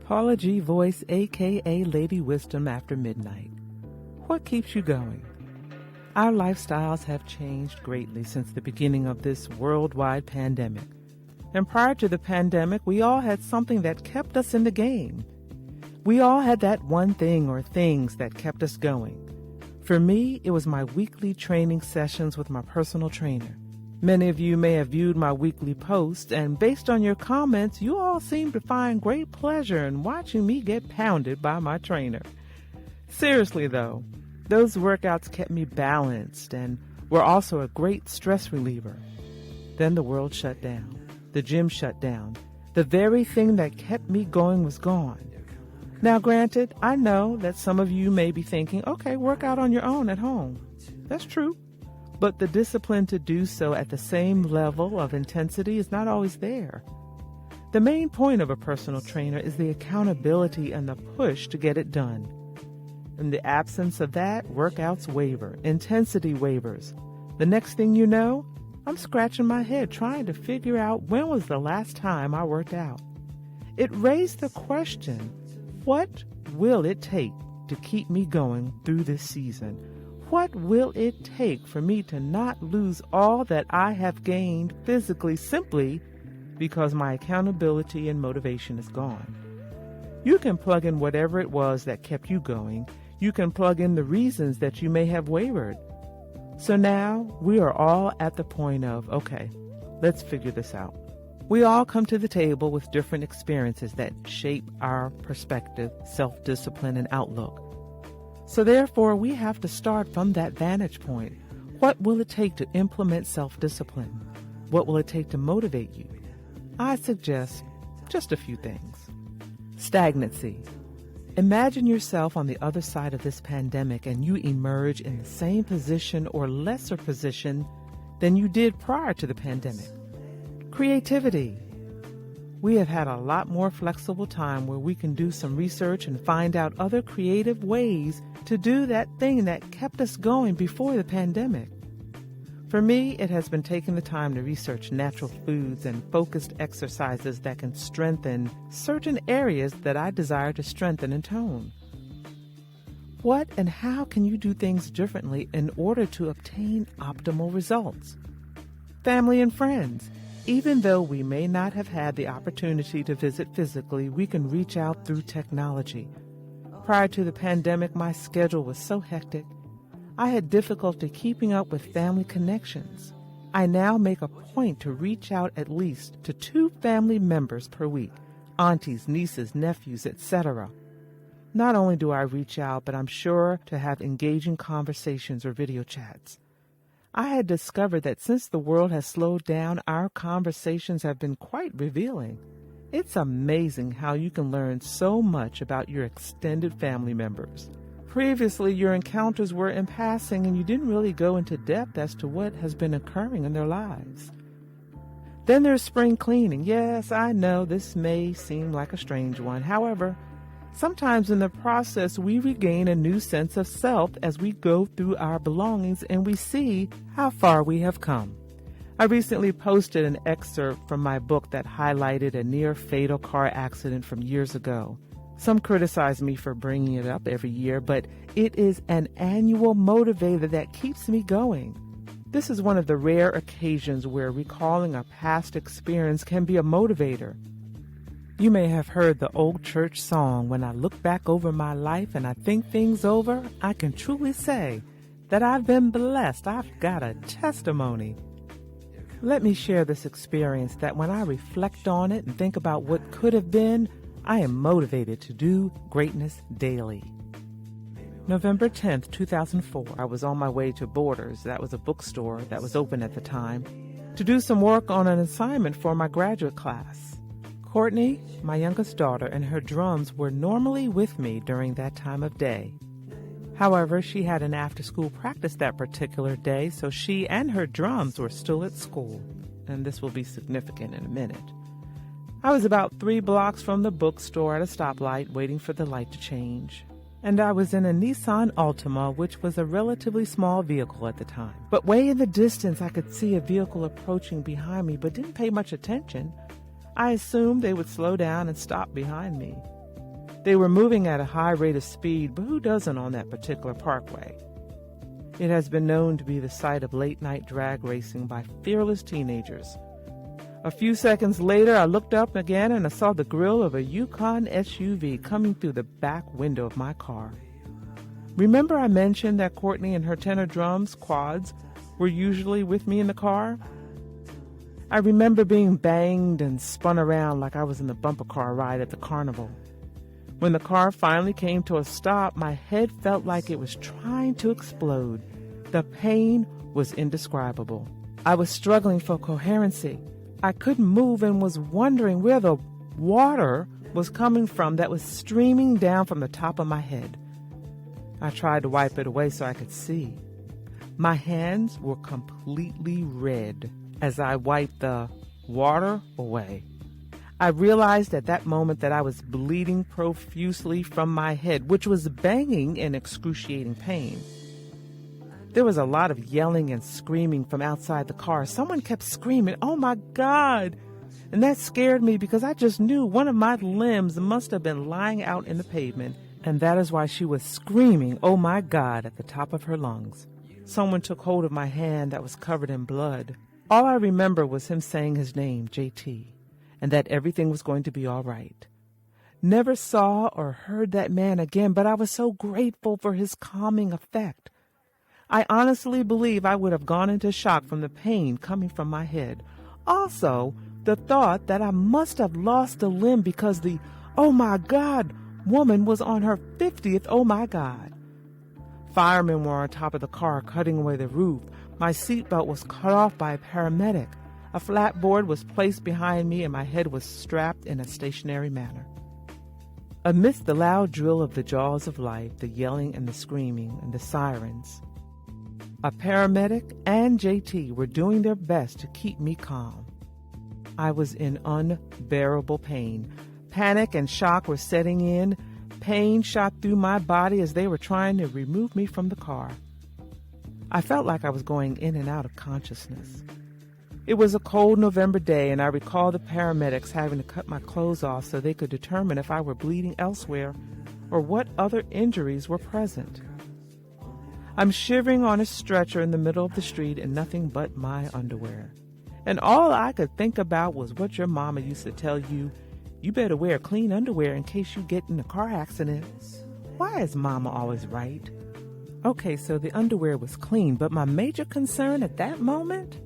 Paula G. Voice, a.k.a. Lady Wisdom After Midnight. What keeps you going? Our lifestyles have changed greatly since the beginning of this worldwide pandemic. And prior to the pandemic, we all had something that kept us in the game. We all had that one thing or things that kept us going. For me, it was my weekly training sessions with my personal trainer. Many of you may have viewed my weekly posts, and based on your comments, you all seem to find great pleasure in watching me get pounded by my trainer. Seriously though, those workouts kept me balanced and were also a great stress reliever. Then the world shut down. The gym shut down. The very thing that kept me going was gone. Now granted, I know that some of you may be thinking, okay, work out on your own at home. That's true. But the discipline to do so at the same level of intensity is not always there. The main point of a personal trainer is the accountability and the push to get it done. In the absence of that, workouts waver, intensity wavers. The next thing you know, I'm scratching my head trying to figure out when was the last time I worked out. It raised the question, what will it take to keep me going through this season? What will it take for me to not lose all that I have gained physically simply because my accountability and motivation is gone? You can plug in whatever it was that kept you going. You can plug in the reasons that you may have wavered. So now we are all at the point of, okay, let's figure this out. We all come to the table with different experiences that shape our perspective, self-discipline, and outlook. So therefore, we have to start from that vantage point. What will it take to implement self-discipline? What will it take to motivate you? I suggest just a few things. Stagnancy. Imagine yourself on the other side of this pandemic and you emerge in the same position or lesser position than you did prior to the pandemic. Creativity. We have had a lot more flexible time where we can do some research and find out other creative ways to do that thing that kept us going before the pandemic. For me, it has been taking the time to research natural foods and focused exercises that can strengthen certain areas that I desire to strengthen and tone. What and how can you do things differently in order to obtain optimal results? Family and friends. Even though we may not have had the opportunity to visit physically, we can reach out through technology. Prior to the pandemic, my schedule was so hectic. I had difficulty keeping up with family connections. I now make a point to reach out at least to 2 family members per week, aunties, nieces, nephews, etc. Not only do I reach out, but I'm sure to have engaging conversations or video chats. I had discovered that since the world has slowed down, our conversations have been quite revealing. It's amazing how you can learn so much about your extended family members. Previously, your encounters were in passing and you didn't really go into depth as to what has been occurring in their lives. Then there's spring cleaning. Yes, I know this may seem like a strange one. However, sometimes in the process, we regain a new sense of self as we go through our belongings and we see how far we have come. I recently posted an excerpt from my book that highlighted a near-fatal car accident from years ago. Some criticize me for bringing it up every year, but it is an annual motivator that keeps me going. This is one of the rare occasions where recalling a past experience can be a motivator. You may have heard the old church song, "When I look back over my life and I think things over, I can truly say that I've been blessed. I've got a testimony." Let me share this experience that when I reflect on it and think about what could have been, I am motivated to do greatness daily. November 10th, 2004, I was on my way to Borders, that was a bookstore that was open at the time, to do some work on an assignment for my graduate class. Courtney, my youngest daughter, and her drums were normally with me during that time of day. However, she had an after-school practice that particular day, so she and her drums were still at school, and this will be significant in a minute. I was about 3 blocks from the bookstore at a stoplight waiting for the light to change, and I was in a Nissan Altima, which was a relatively small vehicle at the time. But way in the distance, I could see a vehicle approaching behind me, but didn't pay much attention. I assumed they would slow down and stop behind me. They were moving at a high rate of speed, but who doesn't on that particular parkway? It has been known to be the site of late-night drag racing by fearless teenagers. A few seconds later, I looked up again and I saw the grill of a Yukon SUV coming through the back window of my car. Remember I mentioned that Courtney and her tenor drums, quads, were usually with me in the car? I remember being banged and spun around like I was in the bumper car ride at the carnival. When the car finally came to a stop, my head felt like it was trying to explode. The pain was indescribable. I was struggling for coherency. I couldn't move and was wondering where the water was coming from that was streaming down from the top of my head. I tried to wipe it away so I could see. My hands were completely red as I wiped the water away. I realized at that moment that I was bleeding profusely from my head, which was banging in excruciating pain. There was a lot of yelling and screaming from outside the car. Someone kept screaming, "Oh my God!" And that scared me because I just knew one of my limbs must have been lying out in the pavement, and that is why she was screaming, "Oh my God!" at the top of her lungs. Someone took hold of my hand that was covered in blood. All I remember was him saying his name, JT, and that everything was going to be all right. Never saw or heard that man again, but I was so grateful for his calming effect. I honestly believe I would have gone into shock from the pain coming from my head. Also, the thought that I must have lost a limb because the "oh my God" woman was on her 50th "oh my God." Firemen were on top of the car cutting away the roof. My seatbelt was cut off by a paramedic. A flat board was placed behind me and my head was strapped in a stationary manner. Amidst the loud drill of the jaws of life, the yelling and the screaming and the sirens, a paramedic and JT were doing their best to keep me calm. I was in unbearable pain. Panic and shock were setting in. Pain shot through my body as they were trying to remove me from the car. I felt like I was going in and out of consciousness. It was a cold November day, and I recall the paramedics having to cut my clothes off so they could determine if I were bleeding elsewhere or what other injuries were present. I'm shivering on a stretcher in the middle of the street in nothing but my underwear. And all I could think about was what your mama used to tell you: you better wear clean underwear in case you get in a car accident. Why is mama always right? Okay, so the underwear was clean, but my major concern at that moment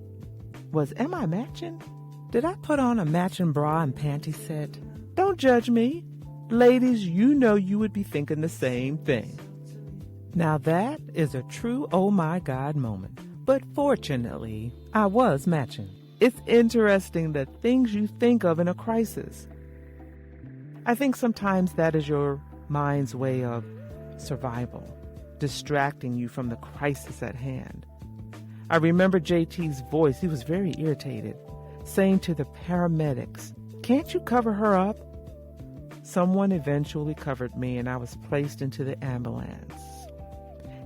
was, am I matching? Did I put on a matching bra and panty set? Don't judge me. Ladies, you know you would be thinking the same thing. Now that is a true oh my God moment. But fortunately, I was matching. It's interesting the things you think of in a crisis. I think sometimes that is your mind's way of survival, distracting you from the crisis at hand. I remember JT's voice. He was very irritated, saying to the paramedics, "Can't you cover her up?" Someone eventually covered me and I was placed into the ambulance.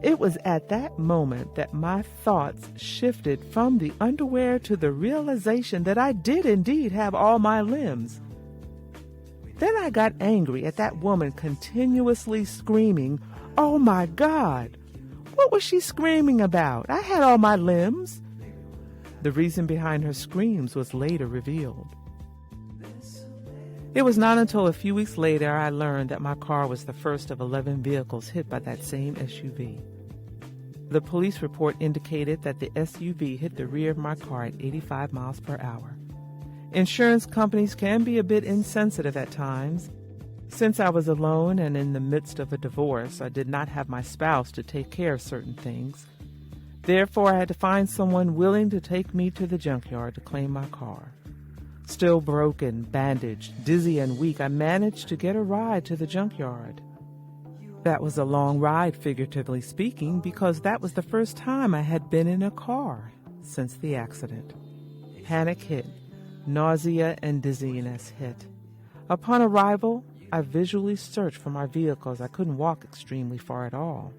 It was at that moment that my thoughts shifted from the underwear to the realization that I did indeed have all my limbs. Then I got angry at that woman continuously screaming, "Oh my God!" What was she screaming about? I had all my limbs. The reason behind her screams was later revealed. It was not until a few weeks later I learned that my car was the first of 11 vehicles hit by that same SUV. The police report indicated that the SUV hit the rear of my car at 85 miles per hour. Insurance companies can be a bit insensitive at times. Since I was alone and in the midst of a divorce, I did not have my spouse to take care of certain things. Therefore, I had to find someone willing to take me to the junkyard to claim my car. Still broken, bandaged, dizzy, and weak, I managed to get a ride to the junkyard. That was a long ride, figuratively speaking, because that was the first time I had been in a car since the accident. Panic hit. Nausea and dizziness hit. Upon arrival, I visually searched for my vehicle as I couldn't walk extremely far at all.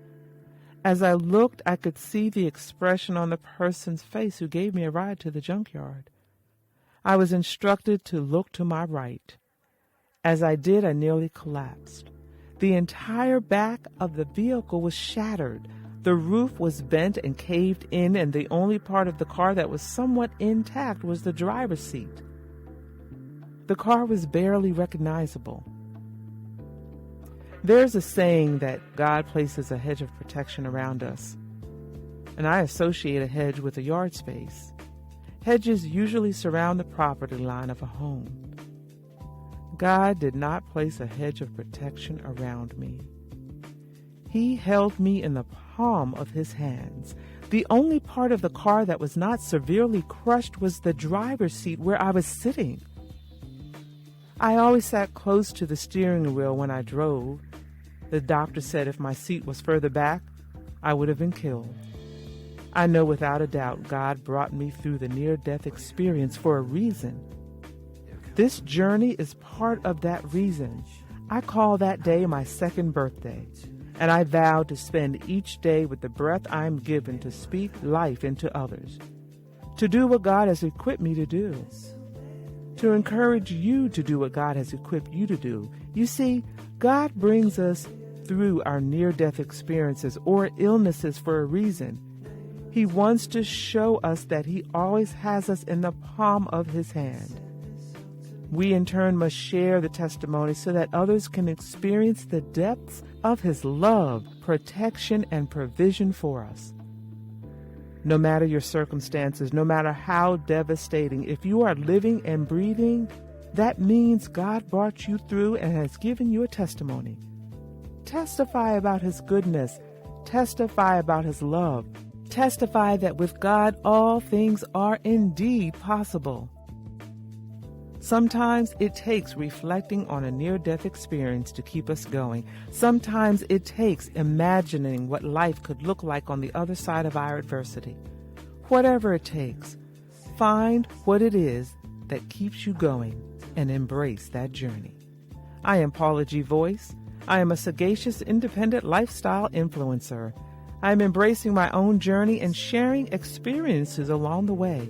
As I looked, I could see the expression on the person's face who gave me a ride to the junkyard. I was instructed to look to my right. As I did, I nearly collapsed. The entire back of the vehicle was shattered. The roof was bent and caved in, and the only part of the car that was somewhat intact was the driver's seat. The car was barely recognizable. There's a saying that God places a hedge of protection around us, and I associate a hedge with a yard space. Hedges usually surround the property line of a home. God did not place a hedge of protection around me. He held me in the palm of his hands. The only part of the car that was not severely crushed was the driver's seat where I was sitting. I always sat close to the steering wheel when I drove. The doctor said if my seat was further back, I would have been killed. I know without a doubt God brought me through the near-death experience for a reason. This journey is part of that reason. I call that day my second birthday, and I vow to spend each day with the breath I'm given to speak life into others, to do what God has equipped me to do, to encourage you to do what God has equipped you to do. You see, God brings us through our near-death experiences or illnesses for a reason. He wants to show us that He always has us in the palm of His hand. We in turn must share the testimony so that others can experience the depths of His love, protection, and provision for us. No matter your circumstances, no matter how devastating, if you are living and breathing, that means God brought you through and has given you a testimony. Testify about His goodness. Testify about His love. Testify that with God all things are indeed possible. Sometimes it takes reflecting on a near-death experience to keep us going. Sometimes it takes imagining what life could look like on the other side of our adversity. Whatever it takes, find what it is that keeps you going and embrace that journey. I am Paula G. Voice. I am a sagacious, independent lifestyle influencer. I am embracing my own journey and sharing experiences along the way.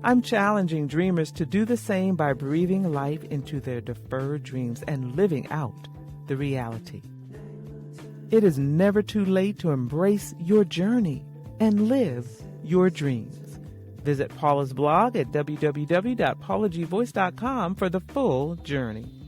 I'm challenging dreamers to do the same by breathing life into their deferred dreams and living out the reality. It is never too late to embrace your journey and live your dreams. Visit Paula's blog at www.paulagvoice.com for the full journey.